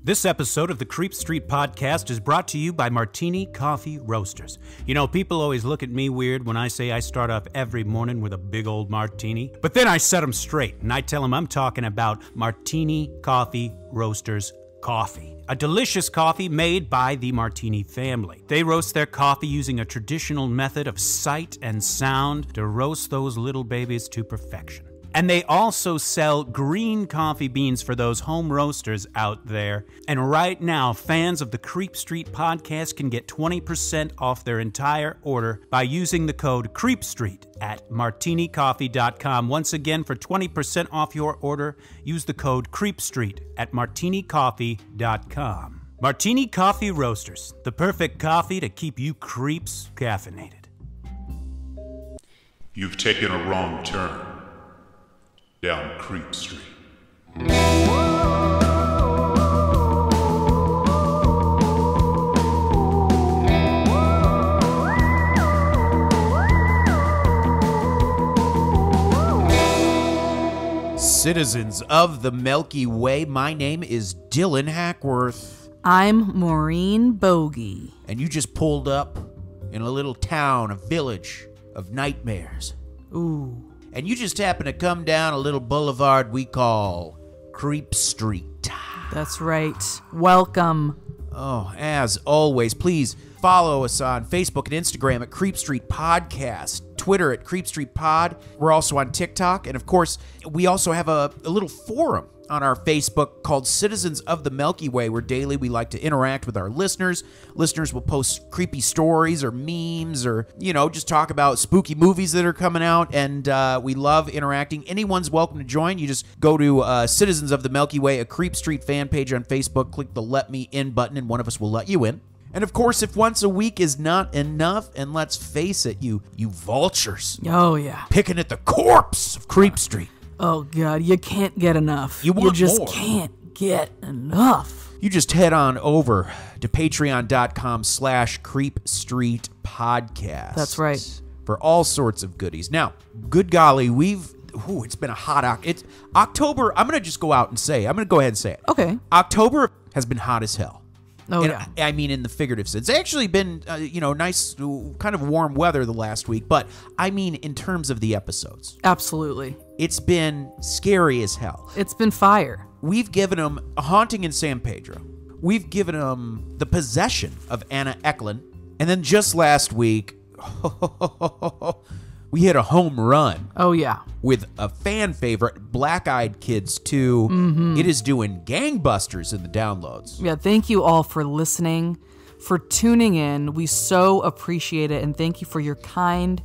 This episode of the Creep Street Podcast is brought to you by Martini Coffee Roasters. You know, people always look at me weird when I say I start off every morning with a big old martini. But then I set them straight, and I tell them I'm talking about Martini Coffee Roasters coffee. A delicious coffee made by the Martini family. They roast their coffee using a traditional method of sight and sound to roast those little babies to perfection. And they also sell green coffee beans for those home roasters out there. And right now, fans of the Creep Street Podcast can get 20% off their entire order by using the code CREEPSTREET at martinicoffee.com. Once again, for 20% off your order, use the code CREEPSTREET at martinicoffee.com. Martini Coffee Roasters, the perfect coffee to keep you creeps caffeinated. You've taken a wrong turn down Creep Street. Citizens of the Milky Way, my name is Dylan Hackworth. I'm Maureen Bogey. And you just pulled up in a little town, a village of nightmares. Ooh. And you just happen to come down a little boulevard we call Creep Street. That's right. Welcome. Oh, as always, please follow us on Facebook and Instagram at Creep Street Podcast, Twitter at Creep Street Pod. We're also on TikTok. And of course, we also have a little forum on our Facebook called Citizens of the Milky Way, where daily we like to interact with our listeners. Listeners will post creepy stories or memes or, just talk about spooky movies that are coming out, and we love interacting. Anyone's welcome to join. You just go to Citizens of the Milky Way, a Creep Street fan page on Facebook, click the Let Me In button, and one of us will let you in. And of course, if once a week is not enough, and let's face it, you vultures. Oh, yeah. Picking at the corpse of Creep Street. Oh, God, you can't get enough. You just more. Can't get enough. You just head on over to patreon.com/Creep Street Podcast. That's right. For all sorts of goodies. Now, good golly, it's been a hot October. I'm going to just go out and say, I'm going to go ahead and say it. Okay. October has been hot as hell. Oh, and yeah. I mean, in the figurative sense. It's actually been, nice, kind of warm weather the last week. But I mean, in terms of the episodes. Absolutely. It's been scary as hell. It's been fire. We've given them A Haunting in San Pedro. We've given them The Possession of Anna Eklund. And then just last week, we hit a home run. Oh, yeah. With a fan favorite, Black Eyed Kids 2. Mm-hmm. It is doing gangbusters in the downloads. Yeah, thank you all for listening, for tuning in. We so appreciate it, and thank you for your kind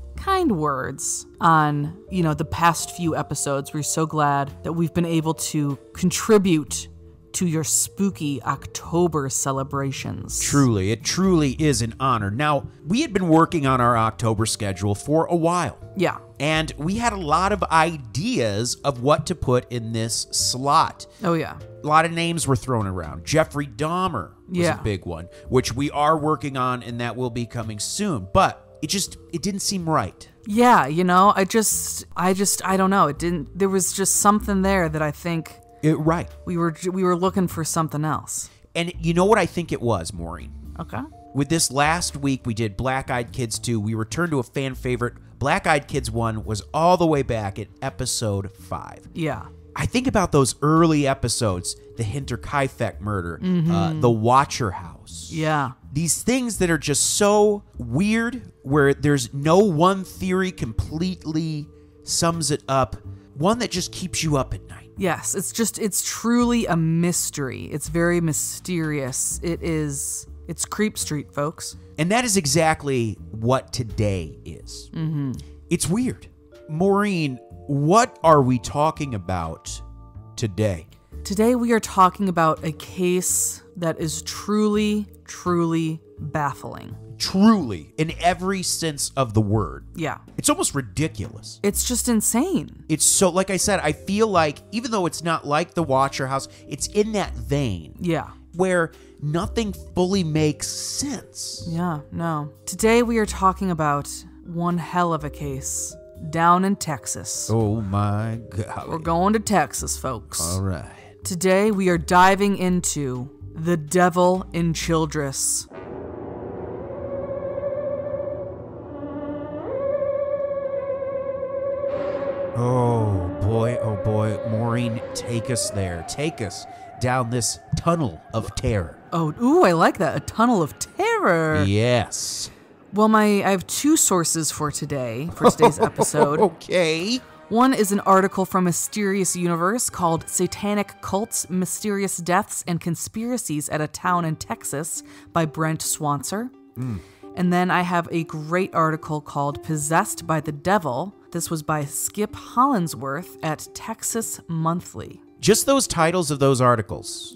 words on, the past few episodes. We're so glad that we've been able to contribute to your spooky October celebrations. Truly, it truly is an honor. Now, we had been working on our October schedule for a while. Yeah. And we had a lot of ideas of what to put in this slot. Oh, yeah. A lot of names were thrown around. Jeffrey Dahmer was a big one, which we are working on, and that will be coming soon. But it didn't seem right. Yeah, I don't know. There was just something there that I think... Right. We were looking for something else. And you know what I think it was, Maureen? Okay. With this last week, we did Black Eyed Kids 2. We returned to a fan favorite. Black Eyed Kids 1 was all the way back at episode 5. Yeah. I think about those early episodes, the Hinterkaifeck murder, the Watcher House. Yeah. These things that are just so weird, where there's no one theory completely sums it up. One that just keeps you up at night. Yes, it's truly a mystery. It's very mysterious. It's Creep Street, folks. And that is exactly what today is. Mm-hmm. It's weird. Maureen, what are we talking about today? Today we are talking about a case that is truly, truly baffling. Truly, in every sense of the word. Yeah. It's almost ridiculous. It's just insane. It's so, like I said, I feel like, even though it's not like the Watcher House, it's in that vein. Yeah. Where nothing fully makes sense. Yeah, no. Today we are talking about one hell of a case down in Texas. Oh my God. We're going to Texas, folks. All right. Today we are diving into The Devil in Childress. Oh boy. Maureen, take us there. Take us down this tunnel of terror. Oh, ooh, I like that. A tunnel of terror. Yes. Well, I have two sources for today's episode. Okay. One is an article from Mysterious Universe called Satanic Cults, Mysterious Deaths, and Conspiracies at a Town in Texas by Brent Swancer. And then I have a great article called Possessed by the Devil. This was by Skip Hollinsworth at Texas Monthly. Just those titles of those articles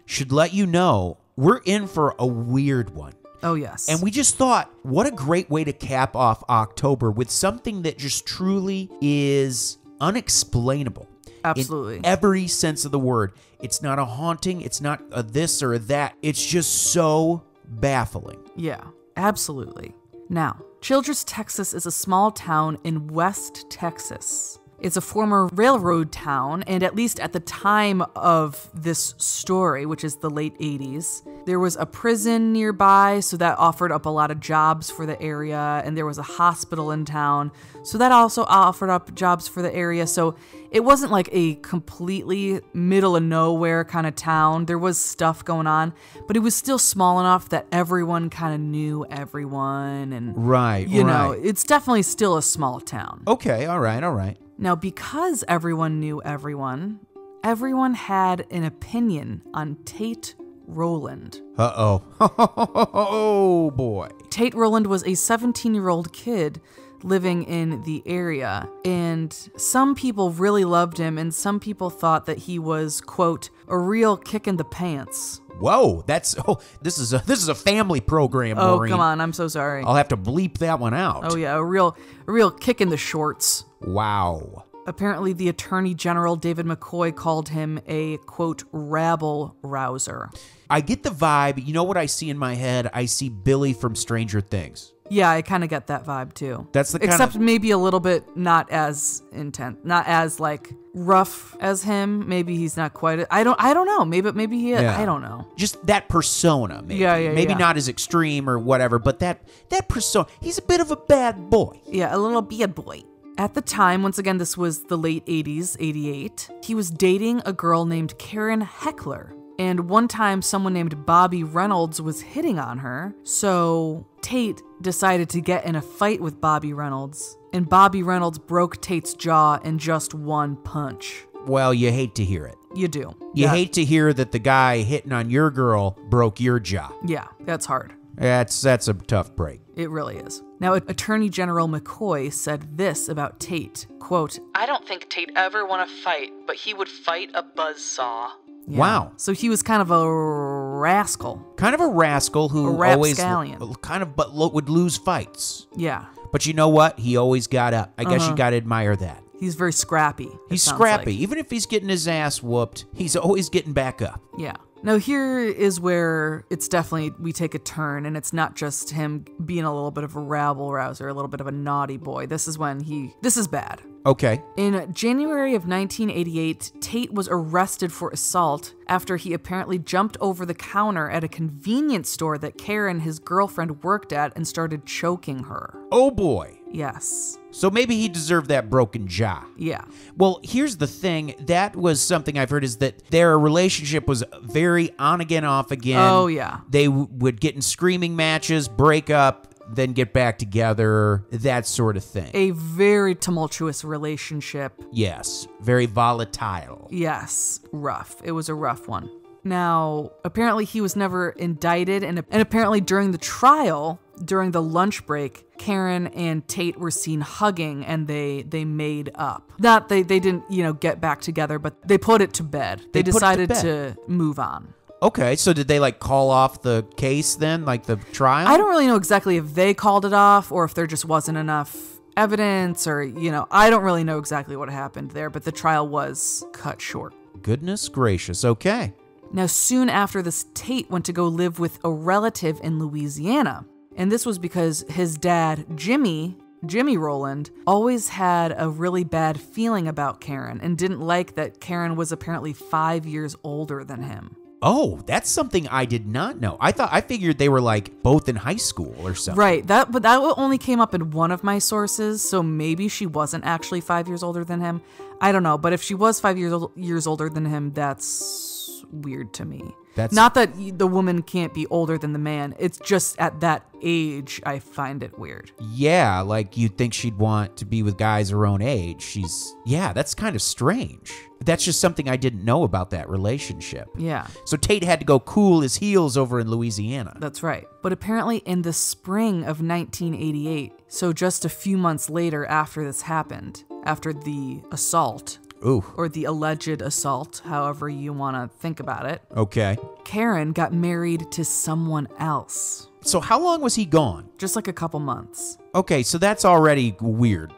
should let you know we're in for a weird one. Oh, yes. And we just thought, what a great way to cap off October with something that just truly is unexplainable. Absolutely. In every sense of the word. It's not a haunting. It's not a this or a that. It's just so baffling. Yeah, absolutely. Now, Childress, Texas is a small town in West Texas. It's a former railroad town, and at least at the time of this story, which is the late 80s, there was a prison nearby, so that offered up a lot of jobs for the area, and there was a hospital in town, so that also offered up jobs for the area. So it wasn't like a completely middle of nowhere kind of town. There was stuff going on, but it was still small enough that everyone kind of knew everyone, and you know, it's definitely still a small town. Okay, all right. Now, because everyone knew everyone had an opinion on Tate Rowland. Uh-oh. Oh, boy. Tate Rowland was a 17-year-old kid living in the area, and some people really loved him, and some people thought that he was, quote, a real kick in the pants. Whoa, this is a family program, Maureen. Oh, come on, I'm so sorry. I'll have to bleep that one out. Oh yeah, a real kick in the shorts. Wow. Apparently, the Attorney General, David McCoy, called him a, quote, rabble-rouser. I get the vibe. You know what I see in my head? I see Billy from Stranger Things. Yeah, I kind of get that vibe, too. That's the kind Except maybe a little bit not as intense, not as, like, rough as him. Maybe he's not quite... I don't know. Maybe he is. Yeah. I don't know. Just that persona, maybe. Yeah. Maybe not as extreme or whatever, but that persona... He's a bit of a bad boy. Yeah, a little bad boy. At the time, once again, this was the late 80s, 88, he was dating a girl named Karen Heckler. And one time, someone named Bobby Reynolds was hitting on her, so Tate decided to get in a fight with Bobby Reynolds. And Bobby Reynolds broke Tate's jaw in just one punch. Well, you hate to hear it. You do. You hate to hear that the guy hitting on your girl broke your jaw. Yeah, that's hard. That's a tough break. It really is. Now, Attorney General McCoy said this about Tate, quote, I don't think Tate ever won a fight, but he would fight a buzzsaw. Yeah. Wow. So he was kind of a rascal. Kind of a rascal who always would lose fights. Yeah. But you know what? He always got up. I guess you got to admire that. He's very scrappy. He's scrappy. Like. Even if he's getting his ass whooped, he's always getting back up. Yeah. Now, here is where it's definitely, we take a turn, and it's not just him being a little bit of a rabble-rouser, a little bit of a naughty boy. This is bad. Okay. In January of 1988, Tate was arrested for assault after he apparently jumped over the counter at a convenience store that Karen, his girlfriend, worked at and started choking her. Oh, boy. Yes. So maybe he deserved that broken jaw. Yeah. Well, here's the thing. That was something I've heard is that their relationship was very on again, off again. Oh, yeah. They would get in screaming matches, break up, then get back together, that sort of thing. A very tumultuous relationship. Yes. Very volatile. Yes. Rough. It was a rough one. Now, apparently he was never indicted, and apparently during the trial, during the lunch break, Karen and Tate were seen hugging, and they made up. Not they didn't, get back together, but they put it to bed. They decided to move on. Okay, so did they call off the case then, the trial? I don't really know exactly if they called it off or if there just wasn't enough evidence or, I don't really know exactly what happened there, but the trial was cut short. Goodness gracious, okay. Now, soon after this, Tate went to go live with a relative in Louisiana. And this was because his dad, Jimmy Rowland, always had a really bad feeling about Karen and didn't like that Karen was apparently 5 years older than him. Oh, that's something I did not know. I figured they were like both in high school or something. Right. But that only came up in one of my sources, so maybe she wasn't actually 5 years older than him. I don't know, but if she was 5 years older than him, that's weird to me. That's not that the woman can't be older than the man. It's just at that age, I find it weird. Yeah, like you'd think she'd want to be with guys her own age. That's kind of strange. That's just something I didn't know about that relationship. Yeah. So Tate had to go cool his heels over in Louisiana. That's right. But apparently in the spring of 1988, so just a few months later after this happened, after the assault, Ooh. or the alleged assault, however you want to think about it, Okay. Karen got married to someone else. So how long was he gone? Just like a couple months. Okay, so that's already weird.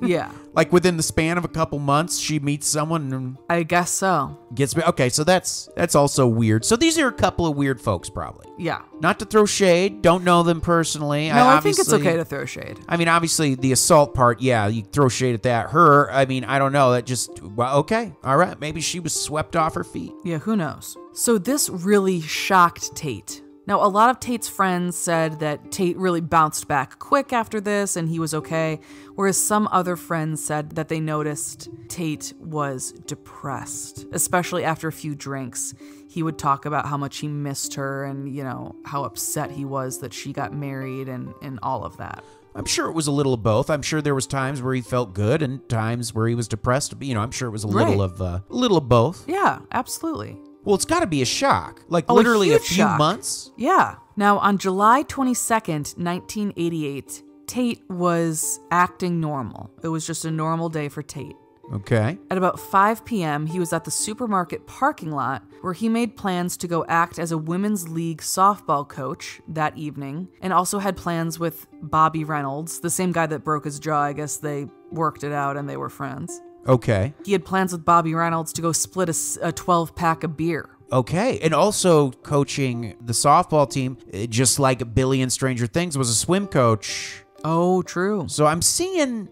Yeah. Like within the span of a couple months, she meets someone and I guess so. gets married. Okay, so that's also weird. So these are a couple of weird folks, probably. Yeah. Not to throw shade. Don't know them personally. No, I think it's okay to throw shade. I mean, obviously, the assault part, yeah, you throw shade at that. Her, I mean, I don't know. That just, well, okay. All right. Maybe she was swept off her feet. Yeah, who knows? So this really shocked Tate. Now, a lot of Tate's friends said that Tate really bounced back quick after this and he was okay, whereas some other friends said that they noticed Tate was depressed, especially after a few drinks. He would talk about how much he missed her and, how upset he was that she got married and all of that. I'm sure it was a little of both. I'm sure there was times where he felt good and times where he was depressed. I'm sure it was a little of both. Yeah, absolutely. Well, it's got to be a shock. Like Oh, literally a huge few shock. months? Yeah. Now, on July 22nd, 1988, Tate was acting normal. It was just a normal day for Tate. Okay. At about 5 p.m., he was at the supermarket parking lot where he made plans to go act as a women's league softball coach that evening and also had plans with Bobby Reynolds, the same guy that broke his jaw. I guess they worked it out and they were friends. Okay. He had plans with Bobby Reynolds to go split a 12-pack of beer. Okay. And also coaching the softball team, just like Billy in Stranger Things was a swim coach. Oh, true. So I'm seeing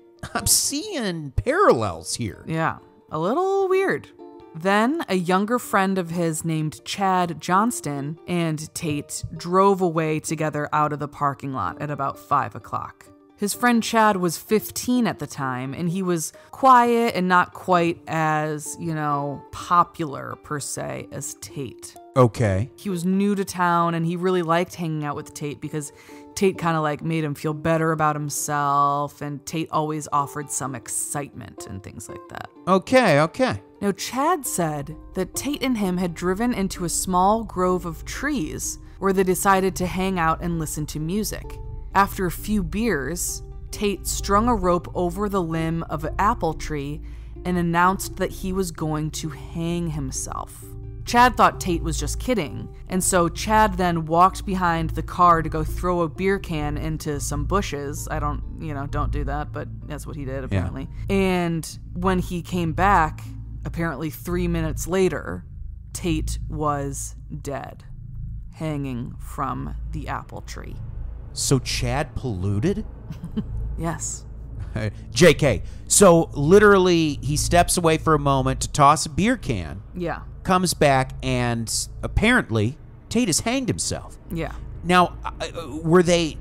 parallels here. Yeah, a little weird. Then a younger friend of his named Chad Johnston and Tate drove away together out of the parking lot at about 5 o'clock. His friend Chad was 15 at the time, and he was quiet and not quite as, popular per se as Tate. Okay. He was new to town, and he really liked hanging out with Tate because Tate kind of made him feel better about himself, and Tate always offered some excitement and things like that. Okay. Now, Chad said that Tate and him had driven into a small grove of trees where they decided to hang out and listen to music. After a few beers, Tate strung a rope over the limb of an apple tree and announced that he was going to hang himself. Chad thought Tate was just kidding, and so Chad then walked behind the car to go throw a beer can into some bushes. I don't do that, but that's what he did apparently. Yeah. And when he came back, apparently 3 minutes later, Tate was dead, hanging from the apple tree. So Chad polluted? Yes. JK. So literally he steps away for a moment to toss a beer can. Yeah. Comes back and apparently Tate has hanged himself. Yeah. Now, were they...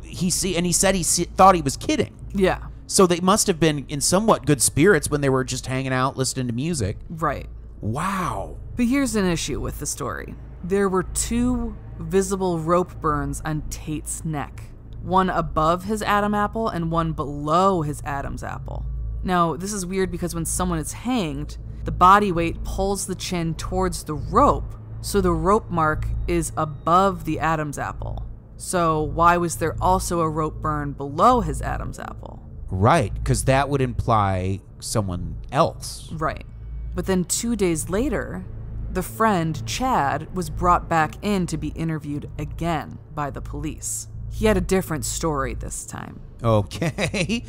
He said he thought he was kidding. Yeah. So they must have been in somewhat good spirits when they were just hanging out listening to music. Right. Wow. But here's an issue with the story. There were 2 visible rope burns on Tate's neck. One above his Adam apple and one below his Adam's apple. Now, this is weird because when someone is hanged, the body weight pulls the chin towards the rope, so the rope mark is above the Adam's apple. So why was there also a rope burn below his Adam's apple? Right, because that would imply someone else. Right. But then 2 days later, the friend, Chad, was brought back in to be interviewed again by the police. He had a different story this time. Okay,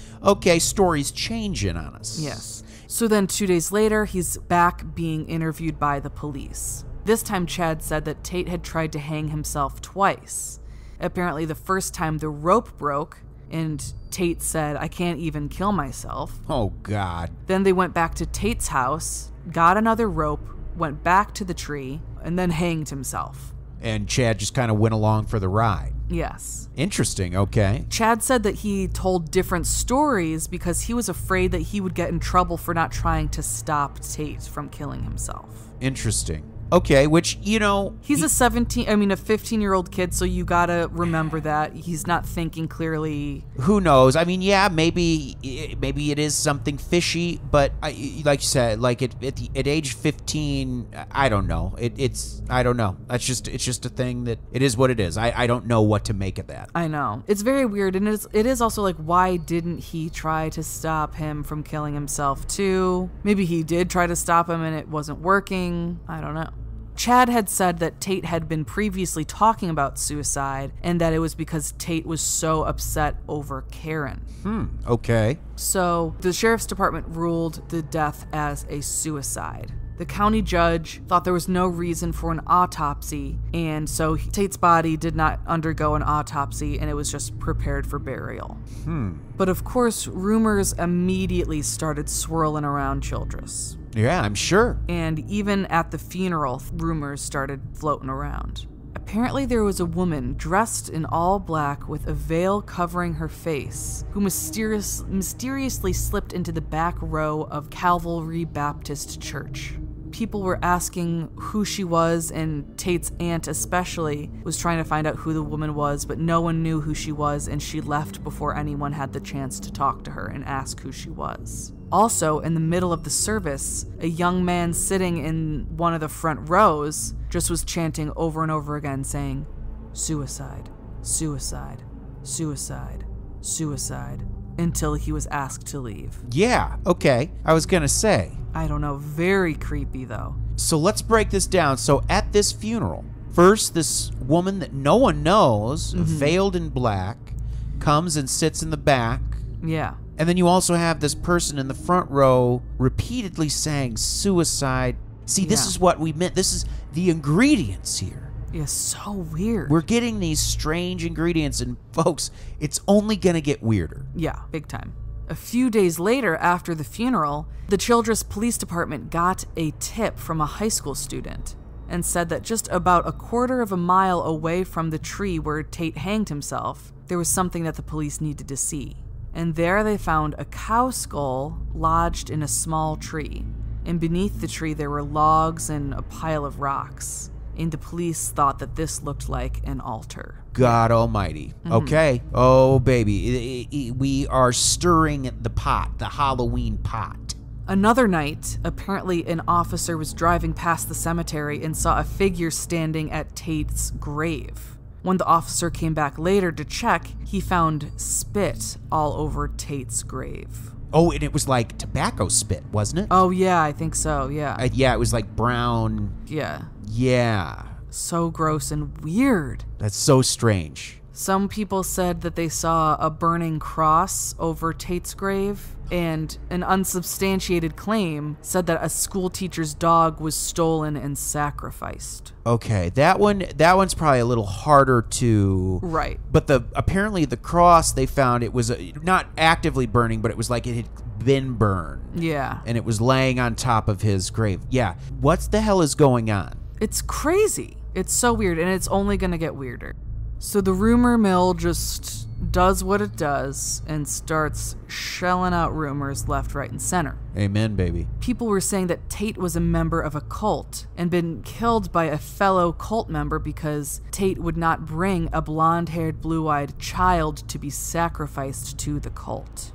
story's changing on us. Yes. So then 2 days later, he's back being interviewed by the police. This time, Chad said that Tate had tried to hang himself twice. Apparently, the first time the rope broke, and Tate said, "I can't even kill myself." Oh, God. Then they went back to Tate's house, got another rope, went back to the tree, and then hanged himself. And Chad just kind of went along for the ride. Yes. Interesting, okay. Chad said that he told different stories because he was afraid that he would get in trouble for not trying to stop Tate from killing himself. Interesting. Okay, which, you know... He's a 15-year-old kid, so you gotta remember that. He's not thinking clearly. Who knows? I mean, yeah, maybe it is something fishy, but like you said, like at age 15, I don't know. I don't know. It's just a thing that it is what it is. I don't know what to make of that. I know. It's very weird, and it is also like, why didn't he try to stop him from killing himself too? Maybe he did try to stop him and it wasn't working. I don't know. Chad had said that Tate had been previously talking about suicide and that it was because Tate was so upset over Karen. Okay. So the sheriff's department ruled the death as a suicide. The county judge thought there was no reason for an autopsy, and so Tate's body did not undergo an autopsy and it was just prepared for burial. But of course, rumors immediately started swirling around Childress. Yeah, I'm sure. And even at the funeral, rumors started floating around. Apparently there was a woman dressed in all black with a veil covering her face who mysteriously slipped into the back row of Calvary Baptist Church. People were asking who she was, and Tate's aunt especially was trying to find out who the woman was, but no one knew who she was, and she left before anyone had the chance to talk to her and ask who she was. Also, in the middle of the service, a young man sitting in one of the front rows just was chanting over and over again saying, "Suicide, suicide, suicide, suicide," until he was asked to leave. Yeah, okay. I was gonna say. I don't know, very creepy though. So let's break this down. So at this funeral, first this woman that no one knows, veiled in black, comes and sits in the back. Yeah. And then you also have this person in the front row repeatedly saying suicide. See, this is what we meant. This is the ingredients here. Yeah, so weird. We're getting these strange ingredients, and folks, it's only going to get weirder. Yeah, big time. A few days later, after the funeral, the Childress Police Department got a tip from a high school student and said that just about a quarter of a mile away from the tree where Tate hanged himself, there was something that the police needed to see. And there they found a cow skull lodged in a small tree. And beneath the tree there were logs and a pile of rocks. And the police thought that this looked like an altar. God almighty. Okay. Oh, baby. We are stirring the pot, the Halloween pot. Another night, apparently an officer was driving past the cemetery and saw a figure standing at Tate's grave. When the officer came back later to check, he found spit all over Tate's grave. Oh, and it was like tobacco spit, wasn't it? Oh, yeah, I think so, yeah. Yeah, it was like brown. Yeah. Yeah. So gross and weird. That's so strange. Some people said that they saw a burning cross over Tate's grave, and an unsubstantiated claim said that a school teacher's dog was stolen and sacrificed. Okay, that one's probably a little harder to... Right. But apparently the cross, they found it was not actively burning, but it was like it had been burned. Yeah. And it was laying on top of his grave. Yeah. What the hell is going on? It's crazy. It's so weird, and it's only gonna get weirder. So the rumor mill just does what it does and starts shelling out rumors left, right, and center. Amen, baby. People were saying that Tate was a member of a cult and been killed by a fellow cult member because Tate would not bring a blonde-haired, blue-eyed child to be sacrificed to the cult.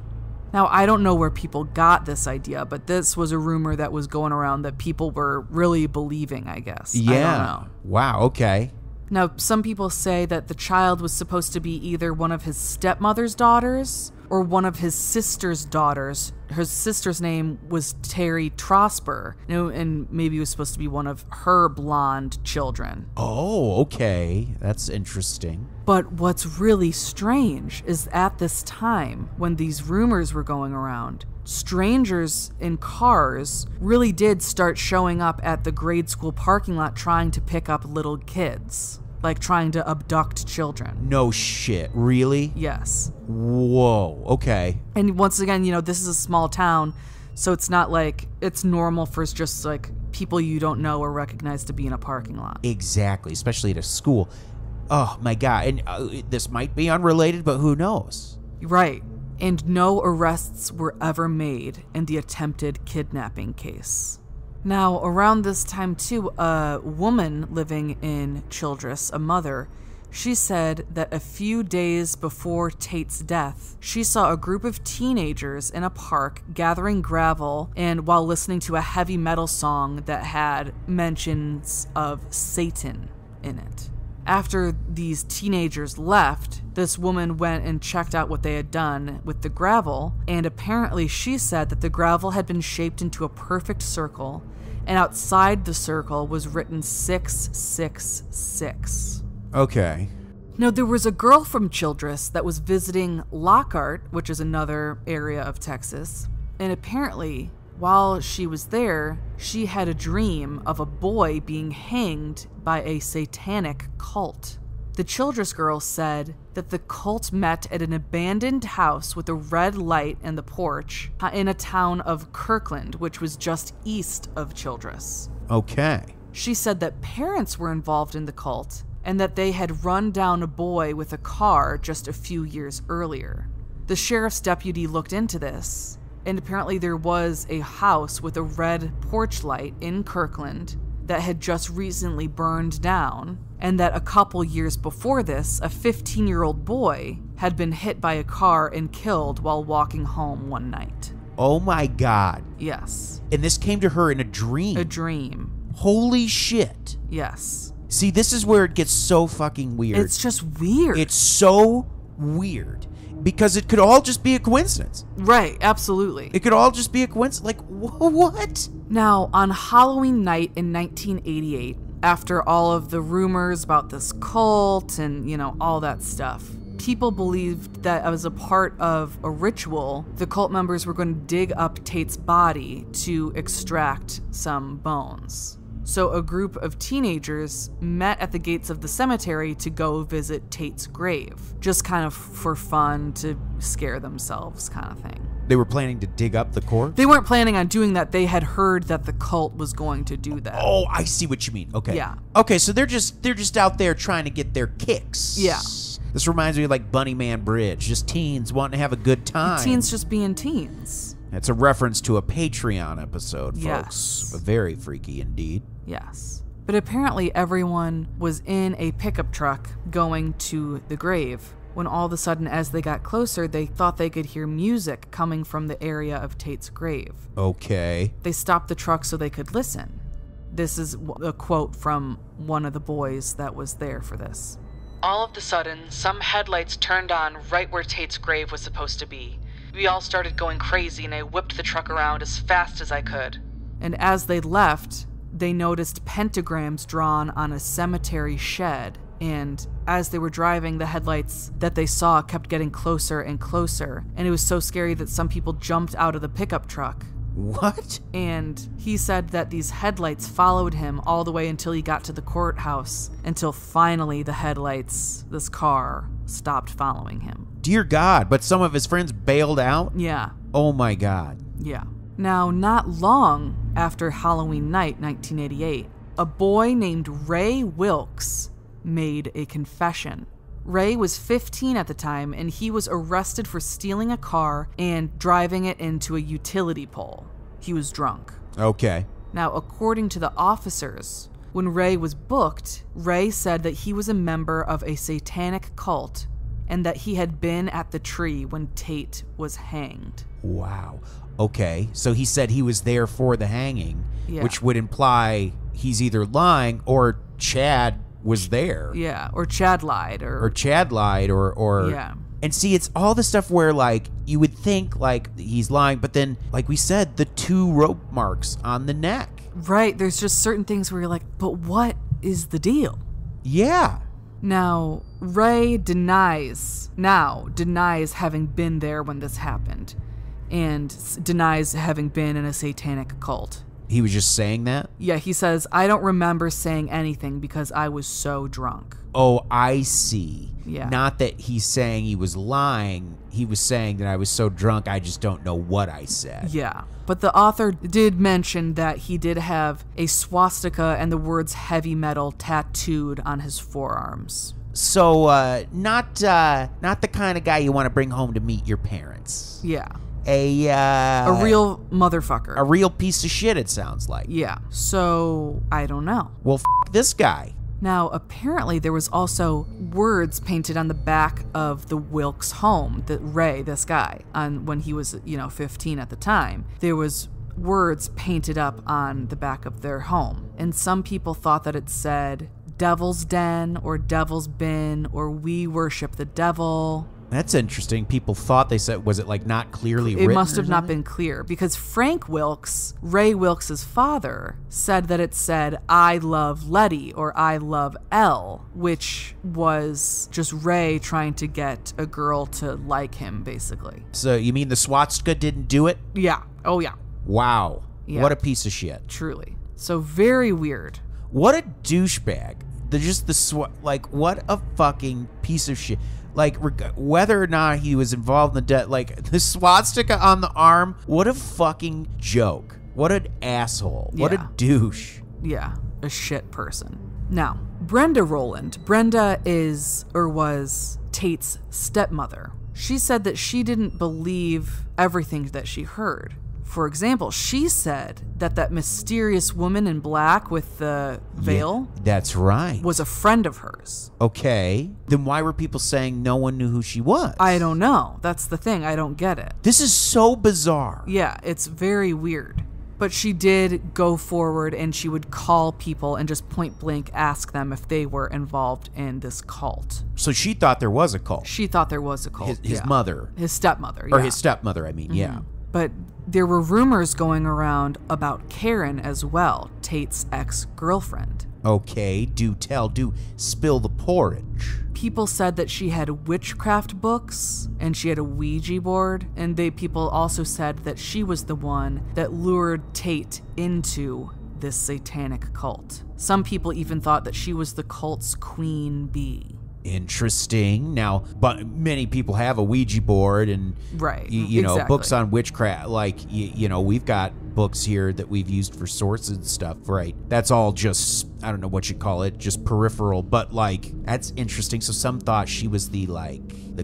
Now, I don't know where people got this idea, but this was a rumor that was going around that people were really believing, I guess. Yeah. I don't know. Wow, okay. Now, some people say that the child was supposed to be either one of his stepmother's daughters or one of his sister's daughters. Her sister's name was Terry Trosper, and maybe it was supposed to be one of her blonde children. Oh, okay. That's interesting. But what's really strange is at this time, when these rumors were going around, strangers in cars really did start showing up at the grade school parking lot trying to pick up little kids. Like trying to abduct children. No shit. Really? Yes. Whoa. Okay. And once again, this is a small town, so it's not like it's normal for just like people you don't know or recognize to be in a parking lot. Exactly, especially at a school. Oh my God. And this might be unrelated, but who knows? Right. And no arrests were ever made in the attempted kidnapping case. Now, around this time too, a woman living in Childress, a mother, she said that a few days before Tate's death, she saw a group of teenagers in a park gathering gravel and while listening to a heavy metal song that had mentions of Satan in it. After these teenagers left, this woman went and checked out what they had done with the gravel, and apparently she said that the gravel had been shaped into a perfect circle, and outside the circle was written 666. Okay. Now, there was a girl from Childress that was visiting Lockhart, which is another area of Texas, and apparently, while she was there, she had a dream of a boy being hanged by a satanic cult. The Childress girl said that the cult met at an abandoned house with a red light in the porch in a town of Kirkland, which was just east of Childress. Okay. She said that parents were involved in the cult and that they had run down a boy with a car just a few years earlier. The sheriff's deputy looked into this, and apparently there was a house with a red porch light in Kirkland that had just recently burned down, and that a couple years before this, a 15-year-old boy had been hit by a car and killed while walking home one night. Oh my God. Yes. And this came to her in a dream. A dream. Holy shit. Yes. See, this is where it gets so fucking weird. It's just weird. It's so weird. Because it could all just be a coincidence. Right, absolutely. It could all just be a coincidence. Like, what? Now, on Halloween night in 1988, after all of the rumors about this cult and, all that stuff, people believed that as a part of a ritual, the cult members were going to dig up Tate's body to extract some bones. So a group of teenagers met at the gates of the cemetery to go visit Tate's grave, just kind of for fun, to scare themselves kind of thing. They were planning to dig up the corpse? They weren't planning on doing that. They had heard that the cult was going to do that. Oh, I see what you mean. Okay. Yeah. Okay, so they're just out there trying to get their kicks. Yeah. This reminds me of like Bunnyman Bridge, just teens wanting to have a good time. Teens just being teens. That's a reference to a Patreon episode, folks. Yes. Very freaky indeed. Yes. But apparently everyone was in a pickup truck going to the grave, when all of a sudden, as they got closer, they thought they could hear music coming from the area of Tate's grave. Okay. They stopped the truck so they could listen. This is a quote from one of the boys that was there for this. All of a sudden, some headlights turned on right where Tate's grave was supposed to be. We all started going crazy and I whipped the truck around as fast as I could. And as they left, they noticed pentagrams drawn on a cemetery shed, and as they were driving, the headlights that they saw kept getting closer and closer, and it was so scary that some people jumped out of the pickup truck. What? And he said that these headlights followed him all the way until he got to the courthouse, until finally the headlights, this car, stopped following him. Dear God, but some of his friends bailed out? Yeah. Oh my God. Yeah. Now, not long after Halloween night, 1988, a boy named Ray Wilkes made a confession. Ray was 15 at the time, and he was arrested for stealing a car and driving it into a utility pole. He was drunk. Okay. Now, according to the officers, when Ray was booked, Ray said that he was a member of a satanic cult and that he had been at the tree when Tate was hanged. Wow. Okay, so he said he was there for the hanging, Yeah. which would imply he's either lying or Chad was there. Yeah, or Chad lied, Or Chad lied, or Yeah. And see, it's all the stuff where, like, you would think, like, he's lying, but then, like we said, the 2 rope marks on the neck. Right, there's just certain things where you're like, but what is the deal? Yeah. Now, Ray denies having been there when this happened, and denies having been in a satanic cult. He was just saying that? Yeah, he says, I don't remember saying anything because I was so drunk. Oh, I see. Yeah. Not that he's saying he was lying. he was saying that I was so drunk I just don't know what I said. Yeah. But the author did mention that he did have a swastika and the words heavy metal tattooed on his forearms. So, not the kind of guy you want to bring home to meet your parents. Yeah. A real motherfucker. A real piece of shit, it sounds like. Yeah. So, I don't know. Well, this guy. Now, apparently there was also words painted on the back of the Wilkes home, that Ray, this guy, when he was, 15 at the time. There was words painted up on the back of their home. And some people thought that it said, Devil's Den, or Devil's Bin, or We Worship the Devil. That's interesting. People thought they said, was it like not clearly written? It must have not been clear, because Frank Wilkes, Ray Wilkes' father, said that it said, I love Letty, or I love Elle, which was just Ray trying to get a girl to like him, basically. So you mean the swastika didn't do it? Yeah. Oh, yeah. Wow. Yeah. What a piece of shit. Truly. So very weird. What a douchebag. What a fucking piece of shit. Like, whether or not he was involved in the death, like, the swastika on the arm, what a fucking joke. What an asshole. What a douche. Yeah, a shit person. Now, Brenda Rowland. Brenda was Tate's stepmother. She said that she didn't believe everything that she heard. For example, she said that mysterious woman in black with the veil, that's right, was a friend of hers. Okay. Then why were people saying no one knew who she was? I don't know. That's the thing. I don't get it. This is so bizarre. Yeah, it's very weird. But she did go forward and she would call people and just point blank ask them if they were involved in this cult. So she thought there was a cult. She thought there was a cult. His mother. His stepmother, Or his stepmother, I mean, yeah. But there were rumors going around about Karen as well, Tate's ex-girlfriend. Okay, do spill the porridge. People said that she had witchcraft books and she had a Ouija board, and people also said that she was the one that lured Tate into this satanic cult. Some people even thought that she was the cult's queen bee. Interesting. Now, but many people have a Ouija board and exactly. books on witchcraft. Like we've got books here that we've used for sources and stuff. Right. That's all just, I don't know what you call it, just peripheral. But like, that's interesting. So some thought she was the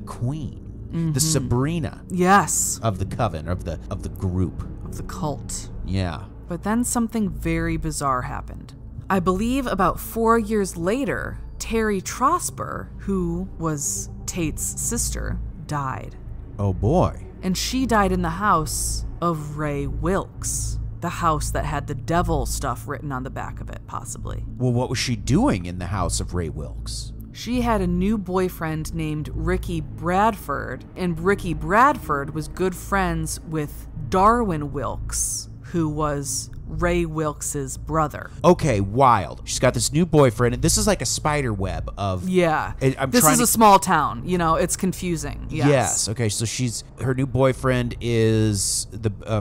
queen, the Sabrina. Yes. Of the coven, of the group, of the cult. Yeah. But then something very bizarre happened. I believe about 4 years later, Terry Trosper, who was Tate's sister, died. Oh boy. And she died in the house of Ray Wilkes, the house that had the devil stuff written on the back of it, possibly. Well, what was she doing in the house of Ray Wilkes? She had a new boyfriend named Ricky Bradford, and Ricky Bradford was good friends with Darwin Wilkes, who was Ray Wilkes' brother. Okay, wild. She's got this new boyfriend, and this is like a spider web of... Yeah. This is a small town. It's confusing. Yes. Okay, so her new boyfriend is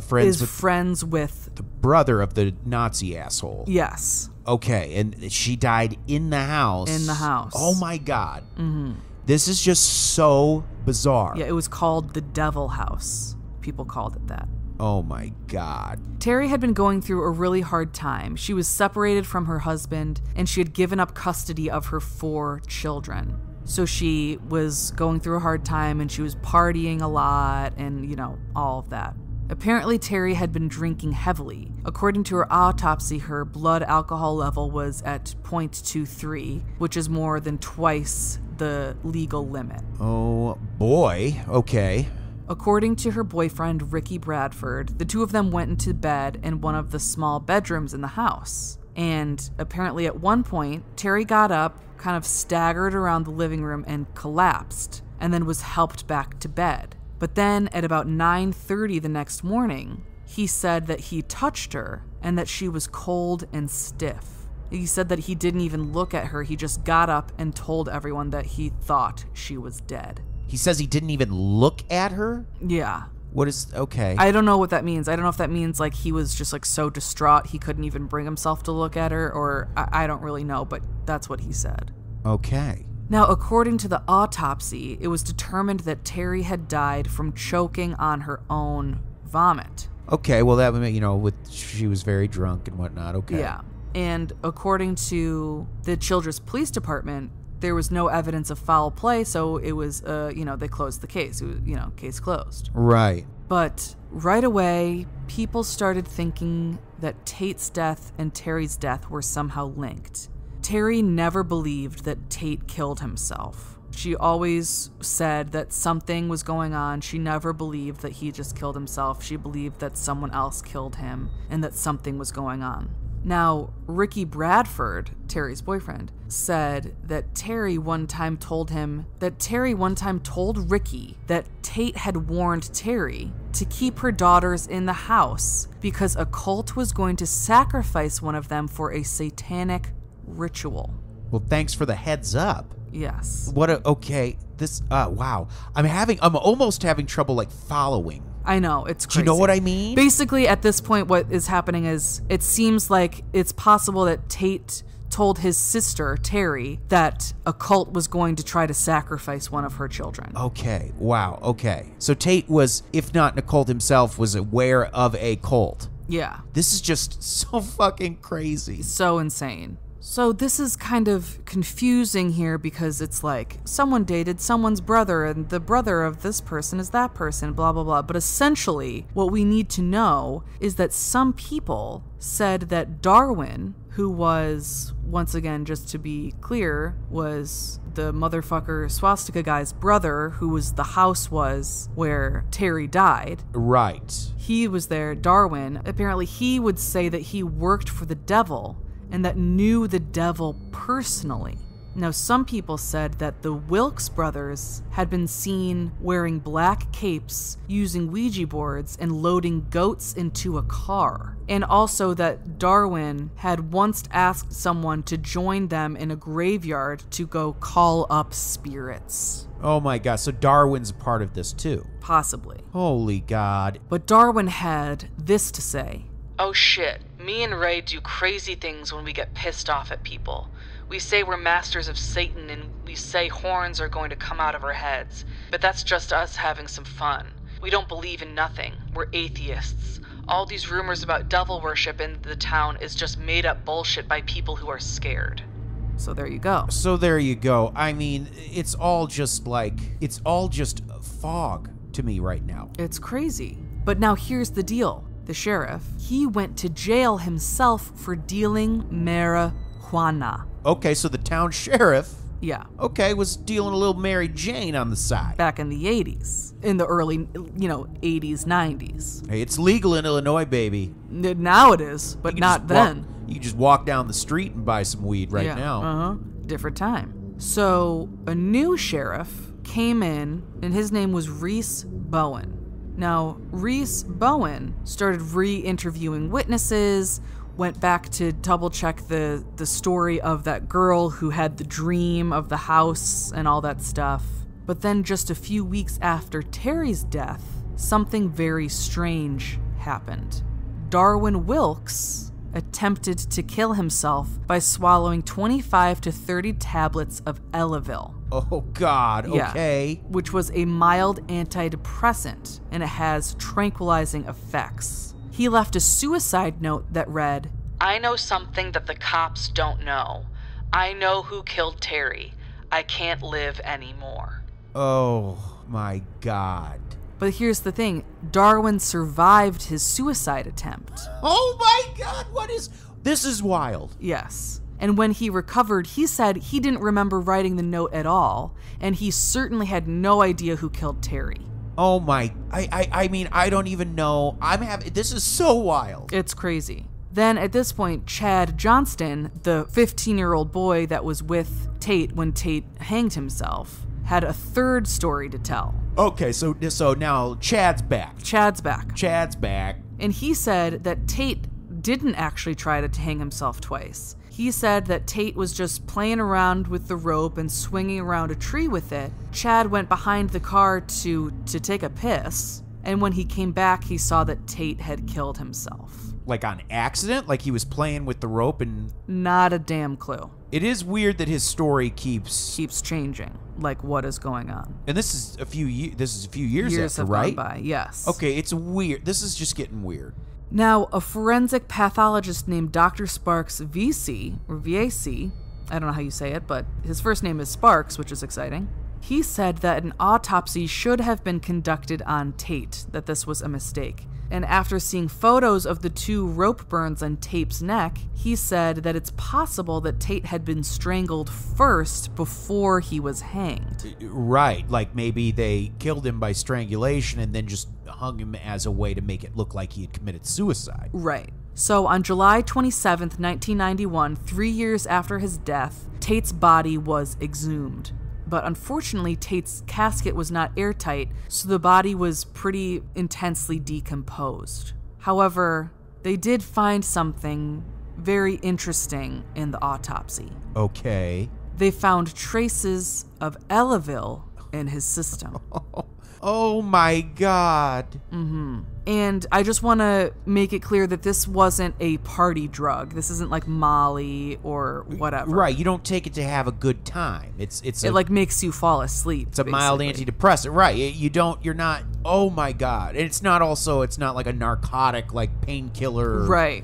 friends with the brother of the Nazi asshole. Yes. Okay, and she died in the house. In the house. Oh my God. Mm-hmm. This is just so bizarre. Yeah, it was called the Devil House. People called it that. Oh my God. Terry had been going through a really hard time. She was separated from her husband, and she had given up custody of her 4 children. So she was going through a hard time, and she was partying a lot, and, all of that. Apparently, Terry had been drinking heavily. According to her autopsy, her blood alcohol level was at 0.23, which is more than twice the legal limit. Oh boy. Okay. According to her boyfriend, Ricky Bradford, the two of them went into bed in one of the small bedrooms in the house. And apparently at one point, Terry got up, kind of staggered around the living room and collapsed, and then was helped back to bed. But then at about 9:30 the next morning, he said that he touched her and that she was cold and stiff. He said that he didn't even look at her, he just got up and told everyone that he thought she was dead. He says he didn't even look at her? Yeah. What is... Okay. I don't know what that means. I don't know if that means like he was just like so distraught he couldn't even bring himself to look at her, or I don't really know, but that's what he said. Okay. Now, according to the autopsy, it was determined that Terry had died from choking on her own vomit. Okay, well, that would mean, she was very drunk and whatnot. Okay. Yeah. And according to the Childress Police Department, there was no evidence of foul play, so it was, they closed the case. It was, case closed. Right. But right away, people started thinking that Tate's death and Terry's death were somehow linked. Terry never believed that Tate killed himself. She always said that something was going on. She never believed that he just killed himself. She believed that someone else killed him and that something was going on. Now, Ricky Bradford, Terry's boyfriend, said that Terry one time told Ricky that Tate had warned Terry to keep her daughters in the house because a cult was going to sacrifice one of them for a satanic ritual. Well, thanks for the heads up. Yes. Wow. I'm almost having trouble following. I know, it's crazy. Do you know what I mean? Basically, at this point, what is happening is it seems like it's possible that Tate told his sister, Terry, that a cult was going to try to sacrifice one of her children. Okay. Wow. Okay. So Tate was, if not in a cult himself, was aware of a cult. Yeah. This is just so fucking crazy. So insane. So this is kind of confusing here because it's like someone dated someone's brother and the brother of this person is that person, blah, blah, blah. But essentially what we need to know is that some people said that Darwin, who was, once again, just to be clear, was the motherfucker swastika guy's brother, who was the house was where Terry died. Right. He was there, Darwin. Apparently he would say that he worked for the devil and that knew the devil personally. Now, some people said that the Wilkes brothers had been seen wearing black capes, using Ouija boards, and loading goats into a car. And also that Darwin had once asked someone to join them in a graveyard to go call up spirits. Oh my God, so Darwin's a part of this too? Possibly. Holy God. But Darwin had this to say. Oh shit, me and Ray do crazy things when we get pissed off at people. We say we're masters of Satan and we say horns are going to come out of our heads. But that's just us having some fun. We don't believe in nothing. We're atheists. All these rumors about devil worship in the town is just made up bullshit by people who are scared. So there you go. I mean, it's all just fog to me right now. It's crazy. But now here's the deal. The sheriff, he went to jail himself for dealing marijuana. Okay, so the town sheriff, yeah, was dealing a little Mary Jane on the side. Back in the 80s. In the early, 80s, 90s. Hey, it's legal in Illinois, baby. Now it is, but not then. You just walk down the street and buy some weed right now. Different time. So, a new sheriff came in, and his name was Reese Bowen. Now, Reese Bowen started re-interviewing witnesses, went back to double-check the story of that girl who had the dream of the house and all that stuff. But then just a few weeks after Terry's death, something very strange happened. Darwin Wilkes attempted to kill himself by swallowing 25 to 30 tablets of Elavil. Oh, God, okay. Yeah, which was a mild antidepressant, and it has tranquilizing effects. He left a suicide note that read, I know something that the cops don't know. I know who killed Terry. I can't live anymore. Oh, my God. But here's the thing. Darwin survived his suicide attempt. Oh, my God, this is wild. Yes. And when he recovered, he said he didn't remember writing the note at all, and he certainly had no idea who killed Terry. Oh my, I mean, I don't even know. This is so wild. It's crazy. Then at this point, Chad Johnston, the 15-year-old boy that was with Tate when Tate hanged himself, had a third story to tell. Okay, so now Chad's back. Chad's back. And he said that Tate didn't actually try to hang himself twice. He said that Tate was just playing around with the rope and swinging around a tree with it. Chad went behind the car to take a piss, and when he came back, he saw that Tate had killed himself. Like on accident? Like he was playing with the rope and... Not a damn clue. It is weird that his story keeps changing. Like, what is going on? And this is a few years after, have right? gone by, yes. Okay, it's weird. This is just getting weird. Now, a forensic pathologist named Dr. Sparks VC, or VAC, I don't know how you say it, but his first name is Sparks, which is exciting. He said that an autopsy should have been conducted on Tate, that this was a mistake. And after seeing photos of the 2 rope burns on Tate's neck, he said that it's possible that Tate had been strangled first before he was hanged. Right, like maybe they killed him by strangulation and then just hung him as a way to make it look like he had committed suicide. Right. So on July 27th, 1991, 3 years after his death, Tate's body was exhumed. But unfortunately, Tate's casket was not airtight, so the body was pretty intensely decomposed. However, they did find something very interesting in the autopsy. Okay. They found traces of Eleville in his system. Oh my God. Mm-hmm. And I just want to make it clear that this wasn't a party drug. This isn't like Molly or whatever. Right, you don't take it to have a good time. It like makes you fall asleep. It's a mild antidepressant, right? You're not. Oh my God! And it's not like a narcotic, like painkiller, right?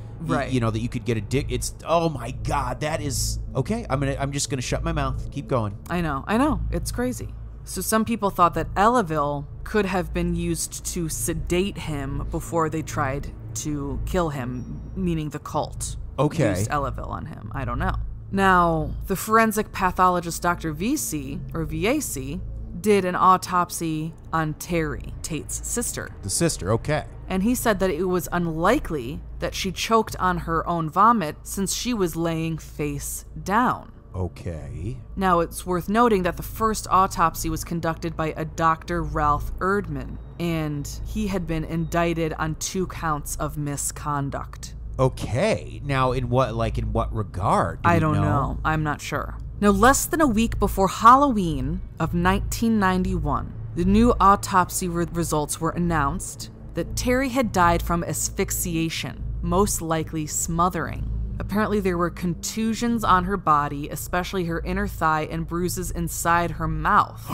You know that you could get addicted. It's oh my God, that is okay. I'm just gonna shut my mouth. Keep going. I know. It's crazy. So some people thought that Eleville could have been used to sedate him before they tried to kill him, meaning the cult. Okay. Used Eleville on him. I don't know. Now, the forensic pathologist Dr. VC, or VAC, did an autopsy on Terry, Tate's sister. The sister, okay. And he said that it was unlikely that she choked on her own vomit since she was laying face down. Okay. Now, it's worth noting that the first autopsy was conducted by a Dr. Ralph Erdman, and he had been indicted on 2 counts of misconduct. Okay. Now, in what regard? I don't know. I'm not sure. Now, less than a week before Halloween of 1991, the new autopsy results were announced that Terry had died from asphyxiation, most likely smothering. Apparently, there were contusions on her body, especially her inner thigh, and bruises inside her mouth,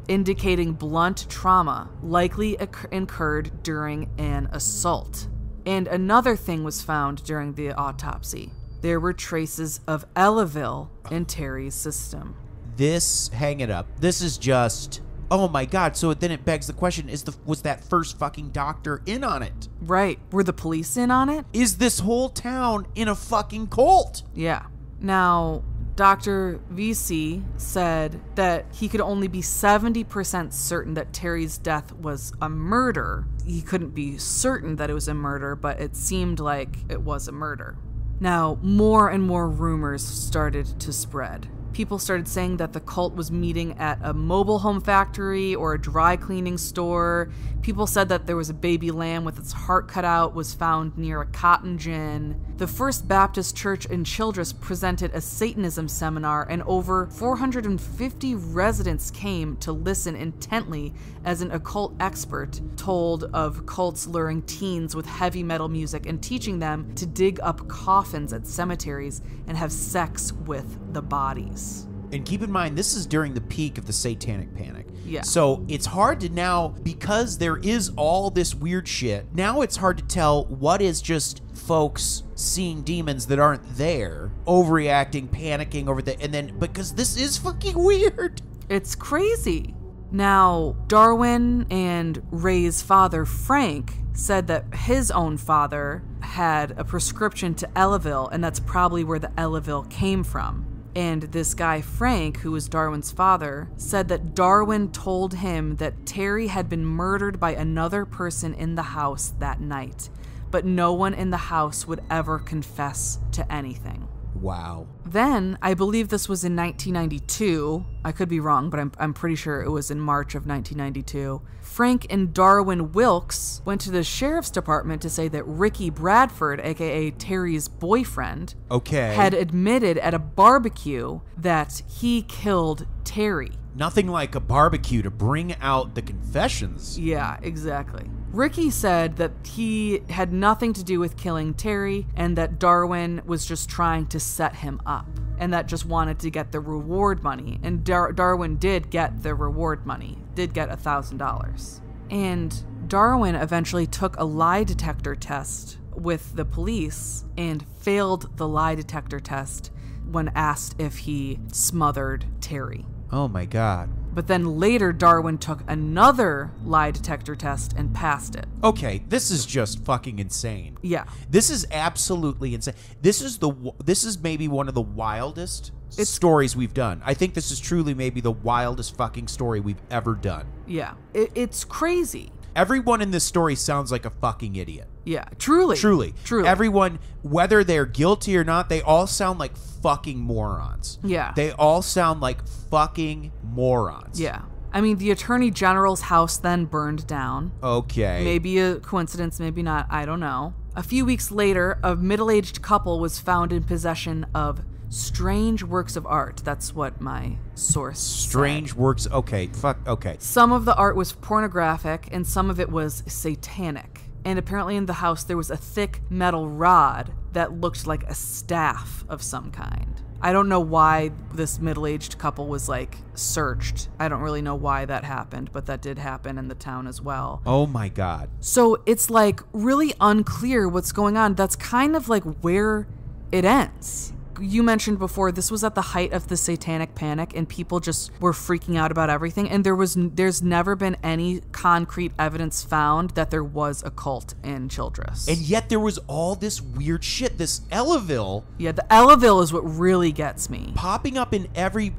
indicating blunt trauma, likely incurred during an assault. And another thing was found during the autopsy. There were traces of Eleville in Terry's system. Hang it up. This is just... Oh my God, so then it begs the question, was that first fucking doctor in on it? Right. Were the police in on it? Is this whole town in a fucking cult? Yeah. Now, Dr. VC said that he could only be 70% certain that Terry's death was a murder. He couldn't be certain that it was a murder, but it seemed like it was a murder. Now, more and more rumors started to spread. People started saying that the cult was meeting at a mobile home factory or a dry cleaning store. People said that there was a baby lamb with its heart cut out was found near a cotton gin. The First Baptist Church in Childress presented a Satanism seminar, and over 450 residents came to listen intently as an occult expert told of cults luring teens with heavy metal music and teaching them to dig up coffins at cemeteries and have sex with the bodies. And keep in mind, this is during the peak of the satanic panic. Yeah. So it's hard to now, because there is all this weird shit, now it's hard to tell what is just folks seeing demons that aren't there, overreacting, panicking over the, and then, because this is fucking weird. It's crazy. Now, Darwin and Ray's father, Frank, said that his own father had a prescription to Eleville, and that's probably where the Eleville came from. And this guy, Frank, who was Darwin's father, said that Darwin told him that Terry had been murdered by another person in the house that night, but no one in the house would ever confess to anything. Wow. Then, I believe this was in 1992. I could be wrong, but I'm pretty sure it was in March of 1992. Frank and Darwin Wilkes went to the sheriff's department to say that Ricky Bradford, aka Terry's boyfriend, had admitted at a barbecue that he killed Terry. Nothing like a barbecue to bring out the confessions. Yeah, exactly. Ricky said that he had nothing to do with killing Terry and that Darwin was just trying to set him up and that just wanted to get the reward money. And Darwin did get the reward money, did get $1,000. And Darwin eventually took a lie detector test with the police and failed the lie detector test when asked if he smothered Terry. Oh my God. But then later, Darwin took another lie detector test and passed it. Okay, this is just fucking insane. Yeah. This is absolutely insane. This is maybe one of the wildest stories we've done. I think this is truly maybe the wildest fucking story we've ever done. Yeah. It's crazy. Everyone in this story sounds like a fucking idiot. Yeah, truly. Truly. Truly. Everyone, whether they're guilty or not, they all sound like fucking morons. Yeah. They all sound like fucking morons. Yeah. I mean, the Attorney General's house then burned down. Okay. Maybe a coincidence, maybe not, I don't know. A few weeks later, a middle-aged couple was found in possession of strange works of art. That's what my source Strange said. works. Okay. Fuck. Okay. Some of the art was pornographic and some of it was satanic. And apparently in the house there was a thick metal rod that looked like a staff of some kind. I don't know why this middle-aged couple was like searched. I don't really know why that happened, but that did happen in the town as well. Oh my God. So it's like really unclear what's going on. That's kind of like where it ends. You mentioned before, this was at the height of the satanic panic and people just were freaking out about everything. And there's never been any concrete evidence found that there was a cult in Childress. And yet there was all this weird shit. This Ellaville. Yeah, the Ellaville is what really gets me. Popping up in every...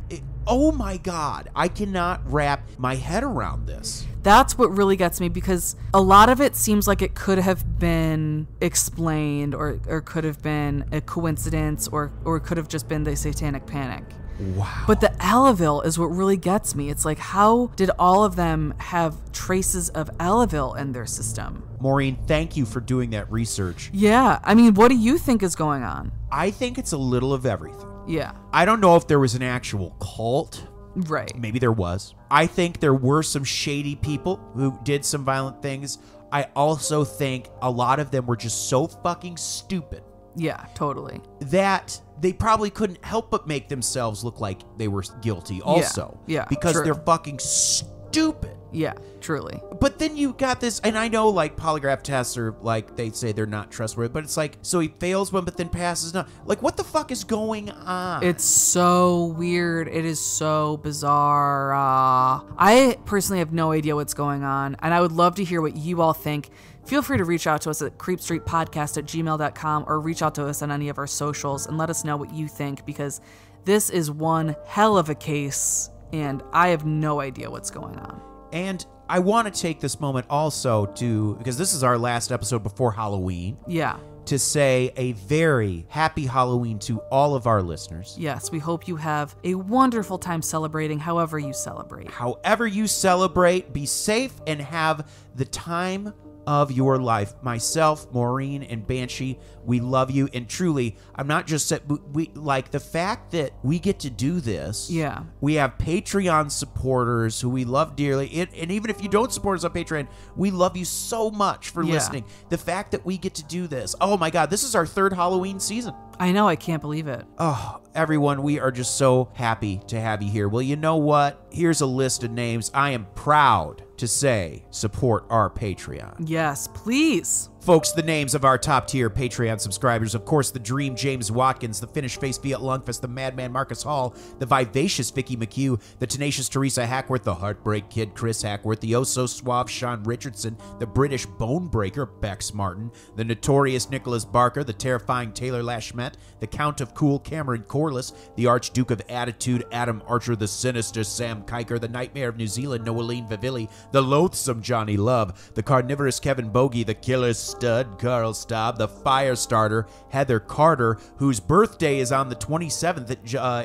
Oh my God. I cannot wrap my head around this. That's what really gets me because a lot of it seems like it could have been explained or could have been a coincidence or could have just been the satanic panic. Wow. But the Ellaville is what really gets me. It's like, how did all of them have traces of Ellaville in their system? Maureen, thank you for doing that research. Yeah. I mean, what do you think is going on? I think it's a little of everything. Yeah. I don't know if there was an actual cult. Right. Maybe there was. I think there were some shady people who did some violent things. I also think a lot of them were just so fucking stupid. Yeah, totally. That they probably couldn't help but make themselves look like they were guilty also. Yeah, because true. they're fucking stupid. Yeah, truly. But then you got this, and I know like polygraph tests are like, they say they're not trustworthy, but it's like, so he fails one but then passes none. Like, what the fuck is going on? It's so weird. It is so bizarre. I personally have no idea what's going on, and I would love to hear what you all think. Feel free to reach out to us at creepstreetpodcast@gmail.com or reach out to us on any of our socials and let us know what you think, because this is one hell of a case, and I have no idea what's going on. And I want to take this moment also to, because this is our last episode before Halloween, Yeah. to say a very happy Halloween to all of our listeners. Yes, we hope you have a wonderful time celebrating however you celebrate. However you celebrate, be safe and have the time of your life. Myself, Maureen, and Banshee, we love you, and truly, I'm not just we like the fact that we get to do this. Yeah. We have Patreon supporters who we love dearly, and even if you don't support us on Patreon, we love you so much for listening. The fact that we get to do this, oh my God, this is our third Halloween season. I know, I can't believe it. Oh, everyone, we are just so happy to have you here. Well, you know what? Here's a list of names I am proud to say support our Patreon. Yes, please. Folks, the names of our top-tier Patreon subscribers, of course, the Dream James Watkins, the Finnish Face Fiat Lungfist, the Madman Marcus Hall, the Vivacious Vicky McHugh, the Tenacious Teresa Hackworth, the Heartbreak Kid Chris Hackworth, the Oh-So-Suave Sean Richardson, the British Bonebreaker Bex Martin, the Notorious Nicholas Barker, the Terrifying Taylor Lashmet, the Count of Cool Cameron Corliss, the Archduke of Attitude Adam Archer, the Sinister Sam Kiker, the Nightmare of New Zealand Noeline Vivilli, the Loathsome Johnny Love, the Carnivorous Kevin Bogey, the Killer Stud Carl Staub, the Firestarter Heather Carter, whose birthday is on the 27th.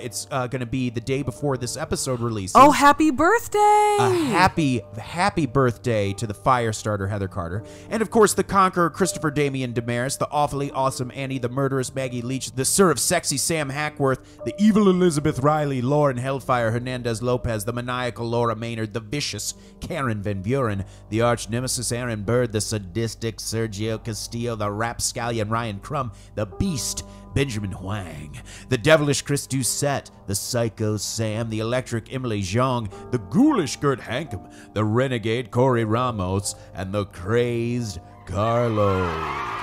It's going to be the day before this episode releases. Oh, happy birthday! A happy birthday to the Firestarter Heather Carter. And of course, the Conqueror Christopher Damian Damaris, the Awfully Awesome Annie, the Murderous Maggie Leach, the Sir of Sexy Sam Hackworth, the Evil Elizabeth Riley, Lauren Hellfire Hernandez Lopez, the Maniacal Laura Maynard, the Vicious Karen Van Buren, the Arch Nemesis Aaron Bird, the Sadistic Sergio Castillo, the Rapscallion Ryan Crum, the Beast Benjamin Huang, the Devilish Chris Doucette, the Psycho Sam, the Electric Emily Zhang, the Ghoulish Gert Hankum, the Renegade Corey Ramos, and the Crazed Carlos.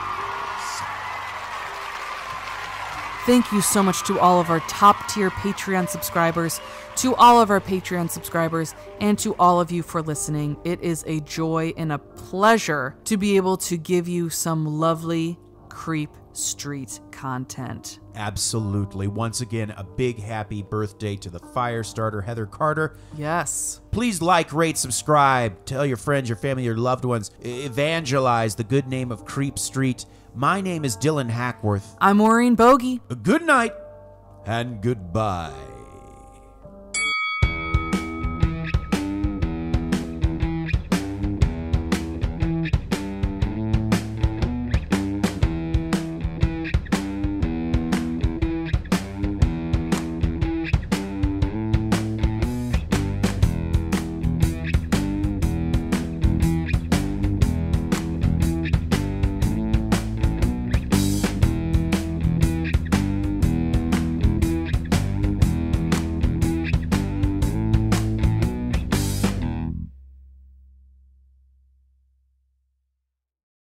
Thank you so much to all of our top-tier Patreon subscribers, to all of our Patreon subscribers, and to all of you for listening. It is a joy and a pleasure to be able to give you some lovely Creep Street content. Absolutely. Once again, a big happy birthday to the Firestarter, Heather Carter. Yes. Please like, rate, subscribe, tell your friends, your family, your loved ones, evangelize the good name of Creep Street. My name is Dylan Hackworth. I'm Maureen Bogey. Good night and goodbye.